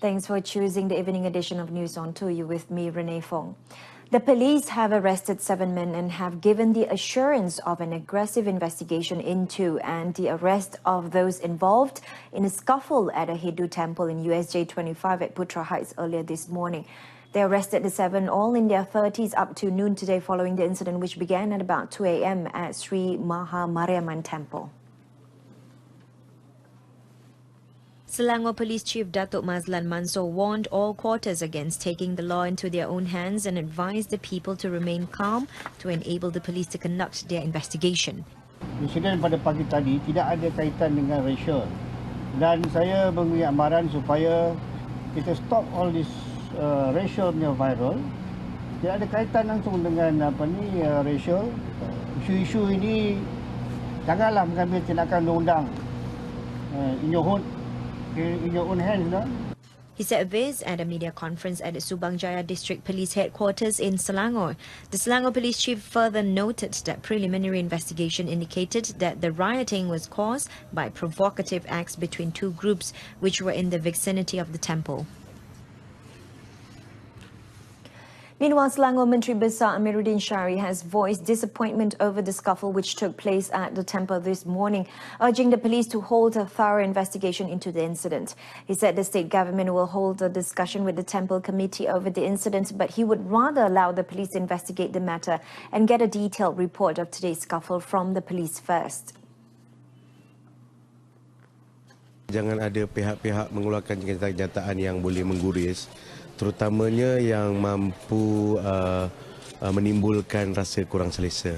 Thanks for choosing the evening edition of News on 2. You with me, Renee Fong. The police have arrested 7 men and have given the assurance of an aggressive investigation into and the arrest of those involved in a scuffle at a Hindu temple in USJ 25 at Putra Heights earlier this morning. They arrested the 7 all in their 30s up to noon today following the incident which began at about 2 a.m. at Sri Maha Mariamman Temple. Selangor Police Chief Datuk Mazlan Mansor warned all quarters against taking the law into their own hands and advised the people to remain calm to enable the police to conduct their investigation. Insiden pada pagi tadi tidak ada kaitan dengan racial dan saya memberi amaran supaya kita stop all this racial viral. Tidak ada kaitan langsung dengan racial. Isu-isu ini janganlah mengambil tindakan undang-undang in your own hands, no? He said this at a media conference at the Subang Jaya District Police Headquarters in Selangor. The Selangor Police Chief further noted that preliminary investigation indicated that the rioting was caused by provocative acts between two groups which were in the vicinity of the temple. Meanwhile, Selangor Menteri Besar Amiruddin Syari has voiced disappointment over the scuffle which took place at the temple this morning, urging the police to hold a thorough investigation into the incident. He said the state government will hold a discussion with the temple committee over the incident, but he would rather allow the police to investigate the matter and get a detailed report of today's scuffle from the police first. Jangan ada pihak-pihak mengeluarkan kenyataan yang boleh mengguris, terutamanya yang mampu menimbulkan rasa kurang selesa.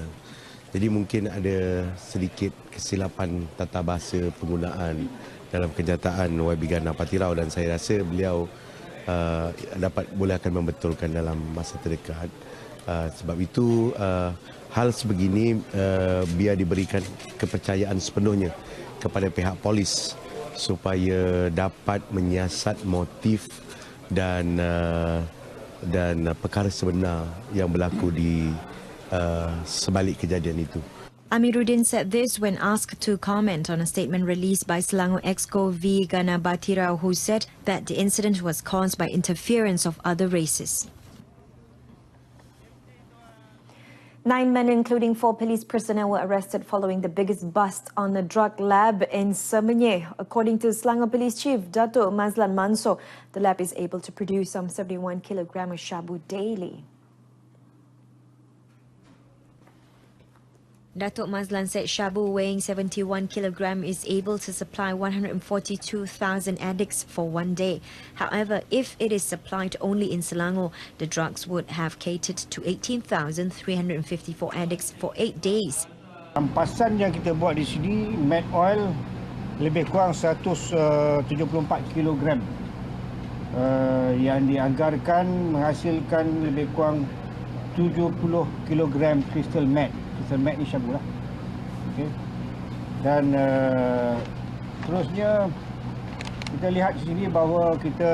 Jadi mungkin ada sedikit kesilapan tata bahasa penggunaan dalam kenyataan YB Gana Patirau dan saya rasa beliau boleh akan membetulkan dalam masa terdekat. Sebab itu hal sebegini biar diberikan kepercayaan sepenuhnya kepada pihak polis supaya dapat menyiasat motif dan perkara sebenar yang berlaku di sebalik kejadian itu. Amiruddin said this when asked to comment on a statement released by Selangor Exco V Gana Batirau, who said that the incident was caused by interference of other races. 9 men, including 4 police personnel, were arrested following the biggest bust on the drug lab in Semenyih. According to Selangor Police Chief Datuk Mazlan Mansor, the lab is able to produce some 71 kg of shabu daily. Datuk Mazlan said shabu weighing 71 kg is able to supply 142,000 addicts for one day. However, if it is supplied only in Selangor, the drugs would have catered to 18,354 addicts for 8 days. Rampasan yang kita buat di sini, med oil lebih kurang 174 kg yang dianggarkan menghasilkan lebih kurang 70 kg crystal meth. Crystal meth ni syabu lah. Okay. Dan terusnya kita lihat di sini bahawa kita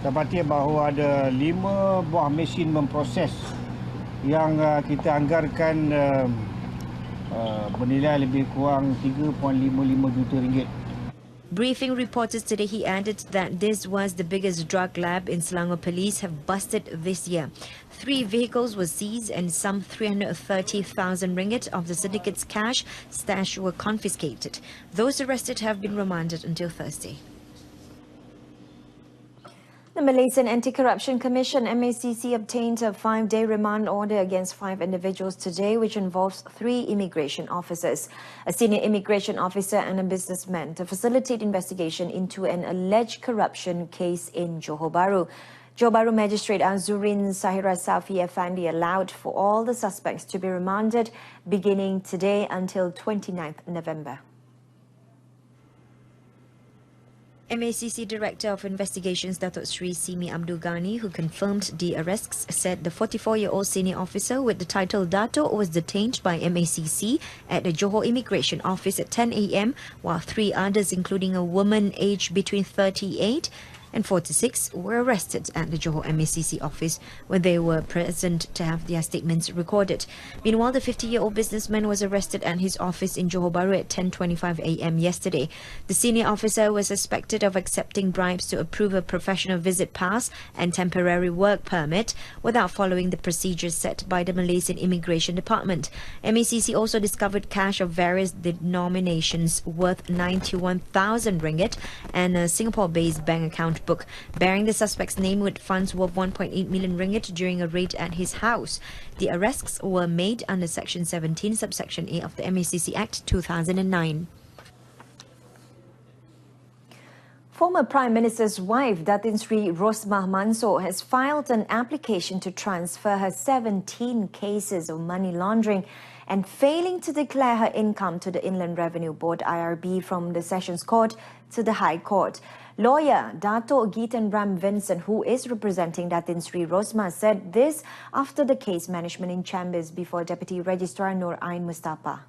dapati bahawa ada 5 buah mesin memproses yang kita anggarkan bernilai lebih kurang 3.55 juta ringgit. Briefing reporters today, he added that this was the biggest drug lab in Selangor Police have busted this year. 3 vehicles were seized and some 330,000 ringgit of the syndicate's cash stash were confiscated. Those arrested have been remanded until Thursday. The Malaysian Anti-Corruption Commission MACC obtained a 5-day remand order against 5 individuals today, which involves 3 immigration officers, a senior immigration officer and a businessman, to facilitate investigation into an alleged corruption case in Johor Bahru. Johor Bahru Magistrate Azurin Sahira Safi Effendi allowed for all the suspects to be remanded beginning today until 29th November. MACC Director of Investigations Datuk Sri Simi Abdul Ghani, who confirmed the arrests, said the 44-year-old senior officer with the title Dato' was detained by MACC at the Johor Immigration Office at 10 a.m, while 3 others, including a woman aged between 38 and 46 were arrested at the Johor MACC office where they were present to have their statements recorded. Meanwhile, the 50-year-old businessman was arrested at his office in Johor Bahru at 10:25 a.m. yesterday. The senior officer was suspected of accepting bribes to approve a professional visit pass and temporary work permit without following the procedures set by the Malaysian Immigration Department. MACC also discovered cash of various denominations worth 91,000 ringgit and a Singapore-based bank account book bearing the suspect's name with funds worth 1.8 million ringgit during a raid at his house. The arrests were made under Section 17, subsection A of the MACC Act 2009. Former Prime Minister's wife, Datin Sri Rosmah Mansor, has filed an application to transfer her 17 cases of money laundering and failing to declare her income to the Inland Revenue Board IRB from the Sessions Court to the High Court. Lawyer Dato' Geetan Ram Vincent, who is representing Datin Sri Rosmah, said this after the case management in chambers before Deputy Registrar Nur Ain Mustafa.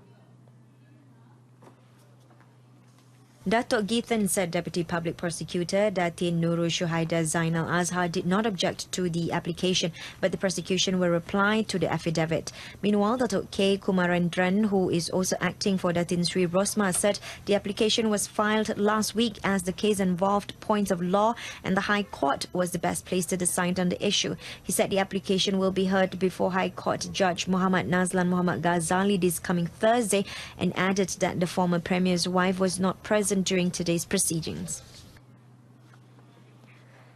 Dato' Geetan said Deputy Public Prosecutor Datin Nurul Shuhaida Zainal Azhar did not object to the application, but the prosecution will reply to the affidavit. Meanwhile, Dato' K. Kumarendran, who is also acting for Datin Sri Rosmah, said the application was filed last week as the case involved points of law and the High Court was the best place to decide on the issue. He said the application will be heard before High Court Judge Muhammad Nazlan Muhammad Ghazali this coming Thursday, and added that the former Premier's wife was not present during today's proceedings.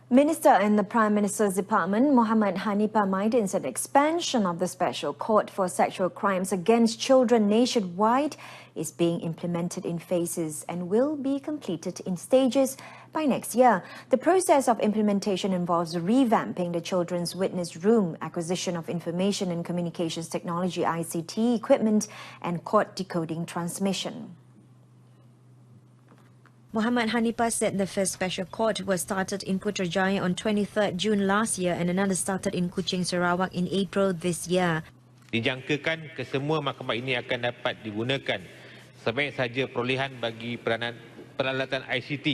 Minister in the Prime Minister's Department, Muhammad Hanifah Maidin, said expansion of the Special Court for Sexual Crimes Against Children nationwide is being implemented in phases and will be completed in stages by next year. The process of implementation involves revamping the Children's Witness Room, acquisition of information and communications technology ICT equipment, and court decoding transmission. Muhammad Hanifah said the first special court was started in Putrajaya on 23rd June last year and another started in Kuching, Sarawak in April this year. Dijangkakan kesemua mahkamah ini akan dapat digunakan sebaik saja perolehan bagi peralatan ICT,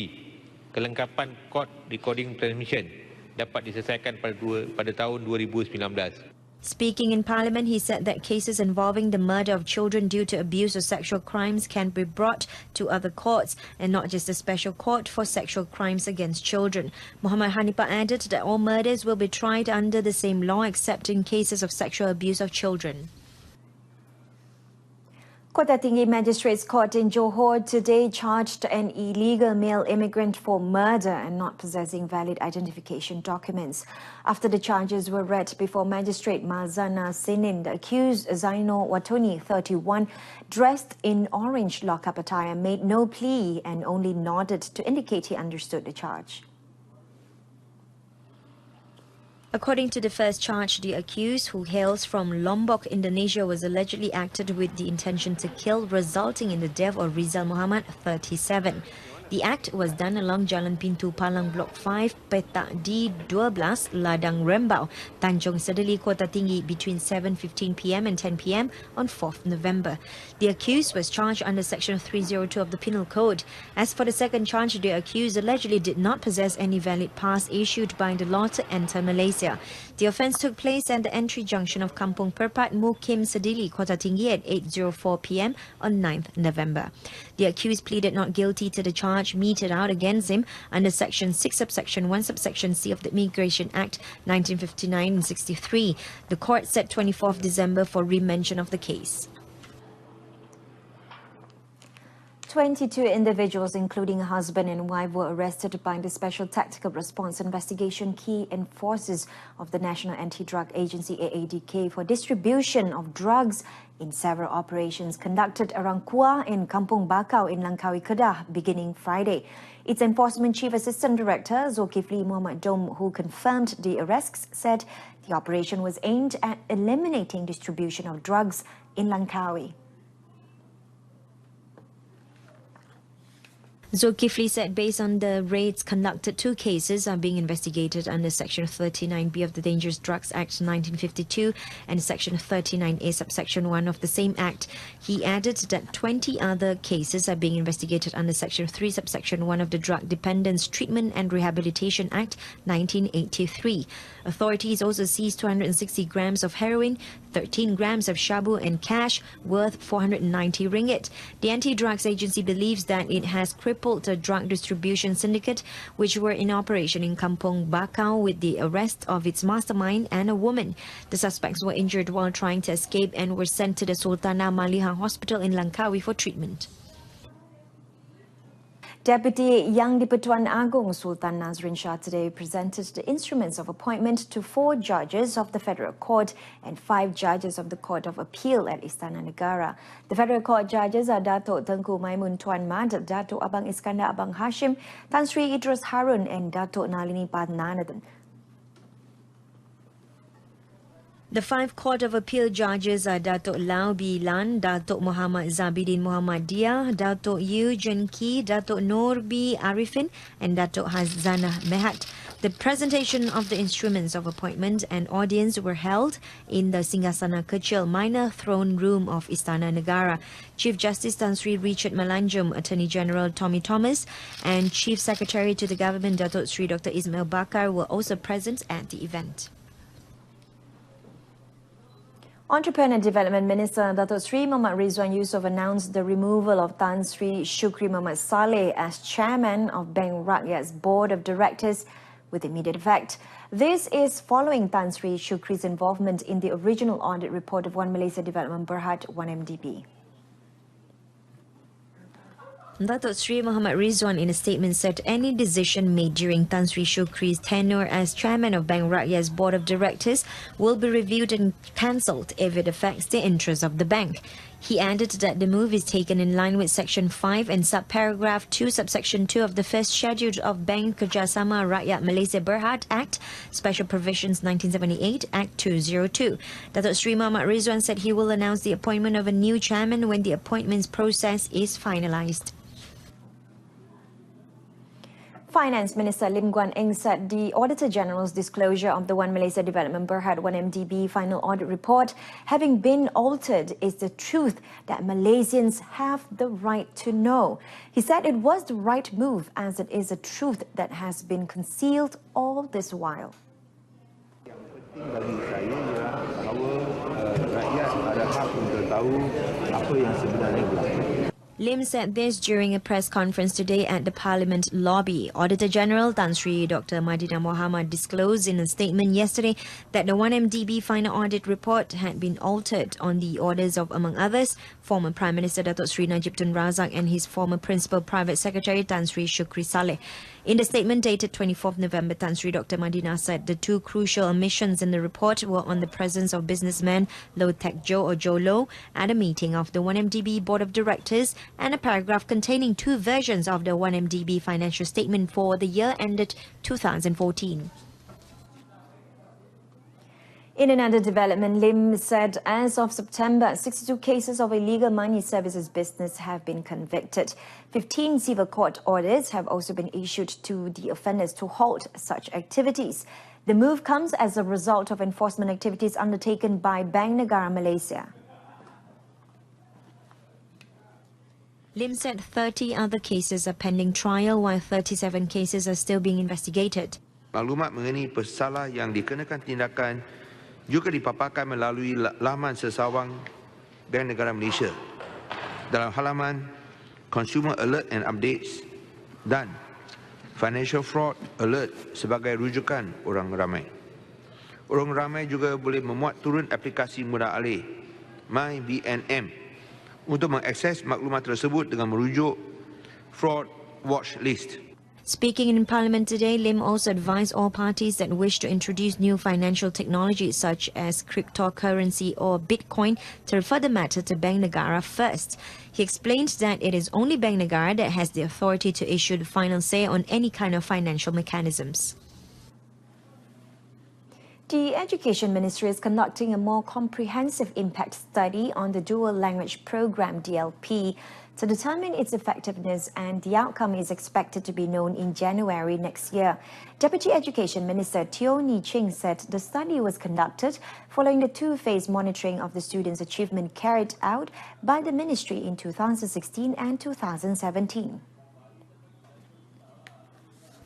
kelengkapan court decoding transmission dapat diselesaikan pada tahun 2019. Speaking in Parliament, he said that cases involving the murder of children due to abuse or sexual crimes can be brought to other courts and not just the Special Court for Sexual Crimes Against Children. Muhammad Hanifah added that all murders will be tried under the same law except in cases of sexual abuse of children. Kota Tinggi Magistrates Court in Johor today charged an illegal male immigrant for murder and not possessing valid identification documents. After the charges were read before Magistrate Mazana Sinin, the accused Zaino Watoni, 31, dressed in orange lockup attire, made no plea and only nodded to indicate he understood the charge. According to the first charge, the accused, who hails from Lombok, Indonesia, was allegedly acted with the intention to kill, resulting in the death of Rizal Muhammad, 37. The act was done along Jalan Pintu Palang Block 5, Petak D12, Ladang Rembau, Tanjung Sedeli, Kota Tinggi between 7:15 p.m. and 10 p.m. on 4th November. The accused was charged under Section 302 of the Penal Code. As for the second charge, the accused allegedly did not possess any valid pass issued by the law to enter Malaysia. The offence took place at the entry junction of Kampung Perpat, Mukim Sedili, Kota Tinggi at 8:04 p.m. on 9th November. The accused pleaded not guilty to the charge meted out against him under Section 6, subsection 1, subsection C of the Immigration Act 1959 and 63. The court set 24th December for remention of the case. 22 individuals, including a husband and wife, were arrested by the Special Tactical Response Investigation Key Enforcers of the National Anti-Drug Agency AADK for distribution of drugs in several operations conducted around Kuah and Kampung Bakau in Langkawi, Kedah, beginning Friday. Its Enforcement Chief Assistant Director, Zulkifli Muhammad Dom, who confirmed the arrests, said the operation was aimed at eliminating distribution of drugs in Langkawi. Zulkifli said based on the raids conducted, 2 cases are being investigated under Section 39B of the Dangerous Drugs Act 1952 and Section 39A subsection 1 of the same Act. He added that 20 other cases are being investigated under Section 3 subsection 1 of the Drug Dependence Treatment and Rehabilitation Act 1983. Authorities also seized 260 grams of heroin, 13 grams of shabu and cash worth 490 ringgit. The Anti-Drugs Agency believes that it has crippled the drug distribution syndicate which were in operation in Kampong Bakau with the arrest of its mastermind and a woman. The suspects were injured while trying to escape and were sent to the Sultanah Maliha Hospital in Langkawi for treatment. Deputy Yang di-Pertuan Agong Sultan Nazrin Shah today presented the instruments of appointment to 4 judges of the Federal Court and 5 judges of the Court of Appeal at Istana Negara. The Federal Court judges are Datuk Tengku Maimun Tuan Mat, Datuk Abang Iskandar Abang Hashim, Tan Sri Idris Harun and Datuk Nalini Padmanabhan. The 5 Court of Appeal judges are Datuk Lau B. Lan, Datuk Muhammad Zabidin Muhammad Dia, Datuk Yu Jun Ki, Datuk Nur B. Arifin and Datuk Hazanah Mehat. The presentation of the instruments of appointment and audience were held in the Singgasana Kecil Minor Throne Room of Istana Negara. Chief Justice Tan Sri Richard Melanjum, Attorney General Tommy Thomas and Chief Secretary to the Government Datuk Sri Dr. Ismail Bakar were also present at the event. Entrepreneur and Development Minister Datuk Sri Mohammad Rizwan Yusof announced the removal of Tan Sri Shukri Mohammad Saleh as Chairman of Bank Rakyat's Board of Directors with immediate effect. This is following Tan Sri Shukri's involvement in the original audit report of One Malaysia Development Berhad 1MDB. Datuk Sri Mohammad Rizwan in a statement said any decision made during Tan Sri Shukri's tenure as Chairman of Bank Rakyat's Board of Directors will be reviewed and cancelled if it affects the interests of the bank. He added that the move is taken in line with Section 5 and subparagraph 2 subsection 2 of the first schedule of Bank Kerjasama Rakyat Malaysia Berhad Act, Special Provisions 1978, Act 202. Datuk Sri Mohammad Rizwan said he will announce the appointment of a new chairman when the appointments process is finalised. Finance Minister Lim Guan Eng said the Auditor General's disclosure of the One Malaysia Development Berhad 1MDB final audit report having been altered is the truth that Malaysians have the right to know. He said it was the right move as it is a truth that has been concealed all this while. Yang penting bagi saya ialah bahawa rakyat ada hak untuk tahu apa yang sebenarnya berlaku. Lim said this during a press conference today at the Parliament lobby. Auditor General Tan Sri Dr. Madinah Mohamad disclosed in a statement yesterday that the 1MDB final audit report had been altered on the orders of, among others, former Prime Minister Datuk Sri Najib Tun Razak and his former Principal Private Secretary Tan Sri Shukri Saleh. In the statement dated 24th November, Tan Sri Dr. Madinah said the 2 crucial omissions in the report were on the presence of businessman Low Tech Joe or Joe Low at a meeting of the 1MDB Board of Directors and a paragraph containing 2 versions of the 1MDB financial statement for the year ended 2014. In another development, Lim said as of September, 62 cases of illegal money services business have been convicted. 15 civil court orders have also been issued to the offenders to halt such activities. The move comes as a result of enforcement activities undertaken by Bank Negara Malaysia. Lim said 30 other cases are pending trial while 37 cases are still being investigated. Maklumat mengenai pesalah yang dikenakan tindakan juga dipaparkan melalui laman sesawang Bank Negara Malaysia dalam halaman Consumer Alert and Updates dan Financial Fraud Alert sebagai rujukan orang ramai. Orang ramai juga boleh memuat turun aplikasi mudah alih MyBNM untuk mengakses maklumat tersebut dengan merujuk Fraud Watch List. Speaking in Parliament today, Lim also advised all parties that wish to introduce new financial technologies such as cryptocurrency or Bitcoin to refer the matter to Bank Negara first. He explained that it is only Bank Negara that has the authority to issue the final say on any kind of financial mechanisms. The Education Ministry is conducting a more comprehensive impact study on the Dual Language Programme DLP to determine its effectiveness, and the outcome is expected to be known in January next year. Deputy Education Minister Teo Nee Ching said the study was conducted following the two-phase monitoring of the students' achievement carried out by the ministry in 2016 and 2017.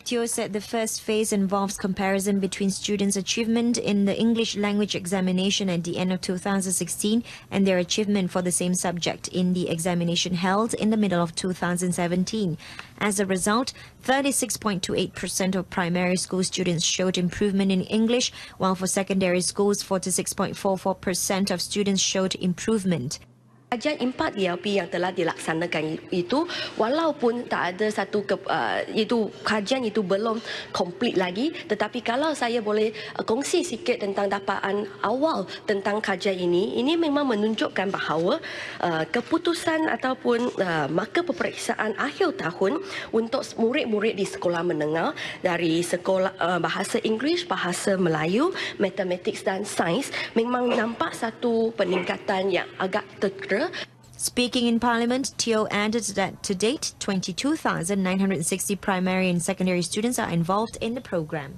Teo said the first phase involves comparison between students' achievement in the English language examination at the end of 2016 and their achievement for the same subject in the examination held in the middle of 2017. As a result, 36.28% of primary school students showed improvement in English, while for secondary schools, 46.44% of students showed improvement. Kajian 4 ELP yang telah dilaksanakan itu, walaupun tak ada satu itu kajian itu belum komplit lagi, tetapi kalau saya boleh kongsi sikit tentang dapaan awal tentang kajian ini memang menunjukkan bahawa keputusan ataupun markah peperiksaan akhir tahun untuk murid-murid di sekolah menengah dari sekolah bahasa Inggeris, bahasa Melayu, matematik dan sains memang nampak satu peningkatan yang agak terkera. Speaking in Parliament, Teo added that to date, 22,960 primary and secondary students are involved in the program.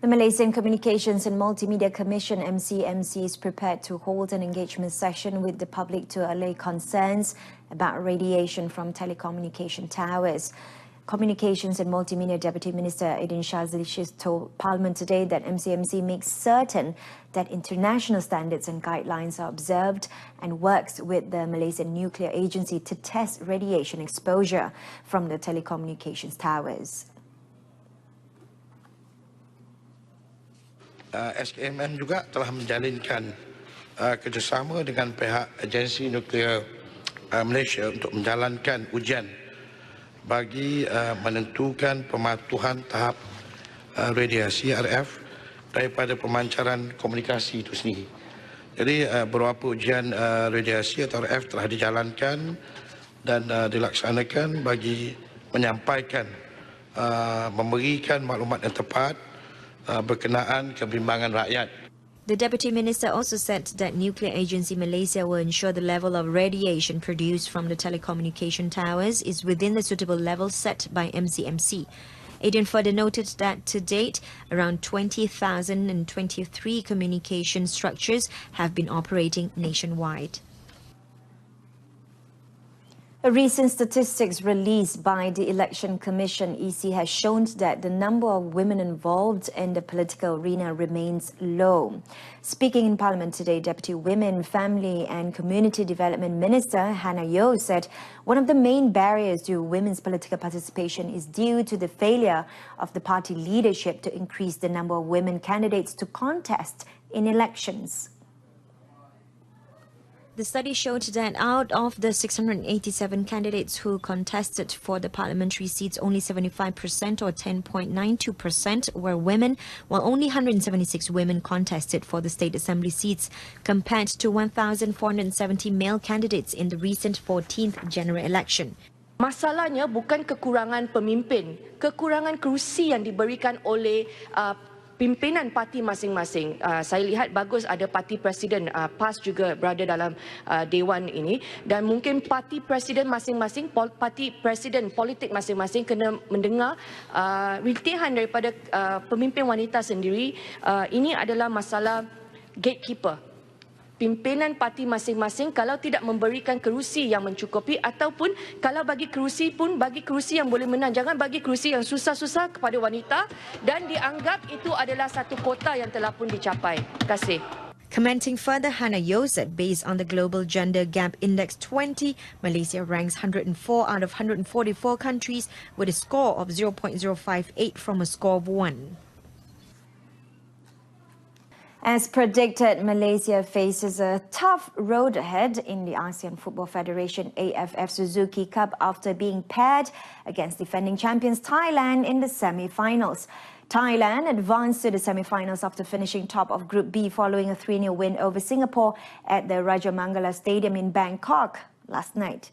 The Malaysian Communications and Multimedia Commission (MCMC) is prepared to hold an engagement session with the public to allay concerns about radiation from telecommunication towers. Communications and Multimedia Deputy Minister Aidin Shazali told Parliament today that MCMC makes certain that international standards and guidelines are observed and works with the Malaysian Nuclear Agency to test radiation exposure from the telecommunications towers. SKMM juga telah menjalinkan kerjasama dengan pihak Agensi Nuklear Malaysia untuk menjalankan ujian bagi menentukan pematuhan tahap radiasi RF daripada pemancaran komunikasi itu sendiri. Jadi beberapa ujian radiasi atau RF telah dijalankan dan dilaksanakan bagi menyampaikan, memberikan maklumat yang tepat berkenaan kebimbangan rakyat. The Deputy Minister also said that Nuclear Agency Malaysia will ensure the level of radiation produced from the telecommunication towers is within the suitable level set by MCMC. Aidin further noted that to date, around 20,023 communication structures have been operating nationwide. A recent statistics released by the Election Commission (EC) has shown that the number of women involved in the political arena remains low. Speaking in Parliament today, Deputy Women, Family and Community Development Minister Hannah Yeoh said one of the main barriers to women's political participation is due to the failure of the party leadership to increase the number of women candidates to contest in elections. The study showed that out of the 687 candidates who contested for the parliamentary seats, only 75% or 10.92% were women, while only 176 women contested for the state assembly seats, compared to 1,470 male candidates in the recent 14th general election. Masalahnya bukan kekurangan pemimpin, kekurangan kerusi yang diberikan oleh pimpinan parti masing-masing. Saya lihat bagus ada parti presiden, PAS juga berada dalam dewan ini, dan mungkin parti presiden masing-masing, parti presiden politik masing-masing kena mendengar rintihan daripada pemimpin wanita sendiri. Ini adalah masalah gatekeeper. Pimpinan parti masing-masing kalau tidak memberikan kerusi yang mencukupi, ataupun kalau bagi kerusi pun bagi kerusi yang boleh menang, jangan bagi kerusi yang susah-susah kepada wanita dan dianggap itu adalah satu kota yang telah pun dicapai. Terima kasih. Commenting further, Hannah Yeoh said based on the Global Gender Gap Index 20, Malaysia ranks 104 out of 144 countries with a score of 0.058 from a score of 1. As predicted, Malaysia faces a tough road ahead in the ASEAN Football Federation AFF Suzuki Cup after being paired against defending champions Thailand in the semi-finals. Thailand advanced to the semi-finals after finishing top of Group B following a 3-0 win over Singapore at the Rajamangala Stadium in Bangkok last night.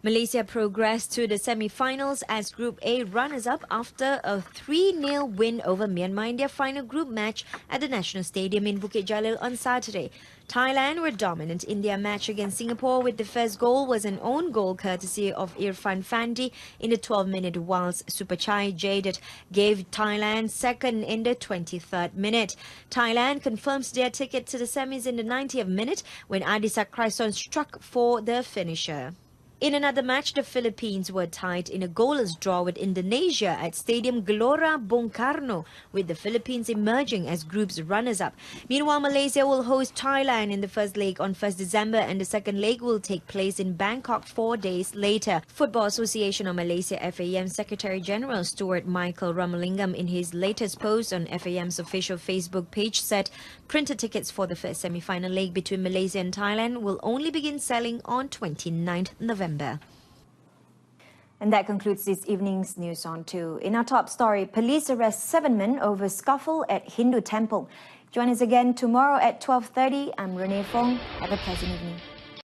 Malaysia progressed to the semi-finals as Group A runners-up after a 3-0 win over Myanmar in their final group match at the National Stadium in Bukit Jalil on Saturday. Thailand were dominant in their match against Singapore, with the first goal was an own goal courtesy of Irfan Fandi in the 12th minute, whilst Supachai Jadet gave Thailand second in the 23rd minute. Thailand confirms their ticket to the semis in the 90th minute when Adisak Kraison struck for the finisher. In another match, the Philippines were tied in a goalless draw with Indonesia at Stadium Gelora Bung Karno, with the Philippines emerging as group's runners-up. Meanwhile, Malaysia will host Thailand in the first leg on 1st December and the second leg will take place in Bangkok 4 days later. Football Association of Malaysia FAM Secretary-General Stuart Michael Ramalingam in his latest post on FAM's official Facebook page said printed tickets for the first semi-final leg between Malaysia and Thailand will only begin selling on 29th November. And that concludes this evening's News on 2. In our top story, police arrest 7 men over scuffle at Hindu temple. Join us again tomorrow at 12:30. I'm Renee Fong. Have a pleasant evening.